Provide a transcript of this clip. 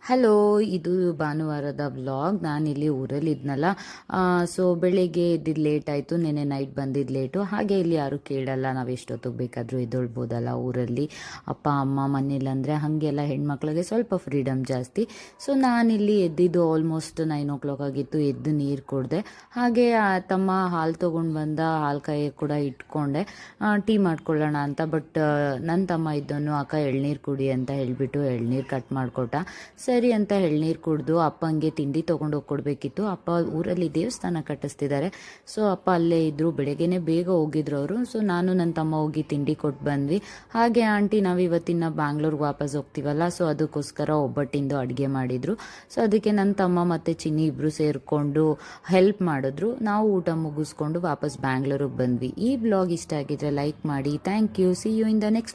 Hello, ಇದು ಭಾನುವಾರದ vlog. ನಾನಿಲ್ಲಿ ಊರಲ್ಲಿದ್ನಲ್ಲ, ಸೊ ಬೆಳಿಗ್ಗೆ ಎದ್ದಿದ್ದು ಲೇಟ್ ಆಯಿತು. ನೆನ್ನೆ ನೈಟ್ ಬಂದಿದ್ದು ಲೇಟು. ಹಾಗೆ ಇಲ್ಲಿ ಯಾರೂ ಕೇಳಲ್ಲ, ನಾವು ಎಷ್ಟೊತ್ತಿಗೆ ಬೇಕಾದರೂ ಎದ್ದೊಳ್ಬೋದಲ್ಲ ಊರಲ್ಲಿ. ಅಪ್ಪ ಅಮ್ಮ ಮನೇಲಂದರೆ ಹಾಗೆಲ್ಲ ಹೆಣ್ಮಕ್ಳಿಗೆ ಸ್ವಲ್ಪ ಫ್ರೀಡಮ್ ಜಾಸ್ತಿ. ಸೊ ನಾನಿಲ್ಲಿ ಎದ್ದಿದ್ದು ಆಲ್ಮೋಸ್ಟ್ 9 ಆಗಿತ್ತು. ಎದ್ದು ನೀರು ಕುಡಿದೆ. ಹಾಗೆ ತಮ್ಮ ಹಾಲು ತೊಗೊಂಡು ಬಂದ, ಹಾಲು ಕಾಯಕ್ಕೆ ಕೂಡ ಇಟ್ಕೊಂಡೆ, ಟೀ ಮಾಡ್ಕೊಳ್ಳೋಣ ಅಂತ. ಬಟ್ ನನ್ನ ತಮ್ಮ ಇದ್ದವನು ಅಕ್ಕ ಎಳ್ನೀರು ಕುಡಿ ಅಂತ ಹೇಳಿಬಿಟ್ಟು ಎಳ್ನೀರು ಕಟ್ ಮಾಡಿಕೊಟ್ಟ. ಸರಿ ಅಂತ ಎಳ್ನೀರು ಕುಡಿದು ಅಪ್ಪಂಗೆ ತಿಂಡಿ ತೊಗೊಂಡೋಗಿ ಕೊಡಬೇಕಿತ್ತು. ಅಪ್ಪ ಊರಲ್ಲಿ ದೇವಸ್ಥಾನ ಕಟ್ಟಿಸ್ತಿದ್ದಾರೆ. ಸೊ ಅಪ್ಪ ಅಲ್ಲೇ ಇದ್ದರು. ಬೆಳಗ್ಗೆನೇ ಬೇಗ ಹೋಗಿದ್ರು ಅವರು. ಸೊ ನಾನು ನನ್ನ ತಮ್ಮ ಹೋಗಿ ತಿಂಡಿ ಕೊಟ್ಟು ಬಂದ್ವಿ. ಹಾಗೆ ಆಂಟಿ ನಾವು ಇವತ್ತಿನ ಬ್ಯಾಂಗ್ಳೂರ್ಗೆ ವಾಪಸ್ ಹೋಗ್ತೀವಲ್ಲ, ಸೊ ಅದಕ್ಕೋಸ್ಕರ ಒಬ್ಬಟ್ಟಿಂದು ಅಡುಗೆ ಮಾಡಿದರು. ಸೊ ಅದಕ್ಕೆ ನನ್ನ ತಮ್ಮ ಮತ್ತು ಚಿನ್ನಿ ಇಬ್ಬರು ಸೇರಿಕೊಂಡು ಹೆಲ್ಪ್ ಮಾಡಿದ್ರು. ನಾವು ಊಟ ಮುಗಿಸ್ಕೊಂಡು ವಾಪಸ್ ಬ್ಯಾಂಗ್ಳೂರಿಗೆ ಬಂದ್ವಿ. ಈ ಬ್ಲಾಗ್ ಇಷ್ಟ ಆಗಿದ್ರೆ ಲೈಕ್ ಮಾಡಿ. Thank you. See you in the next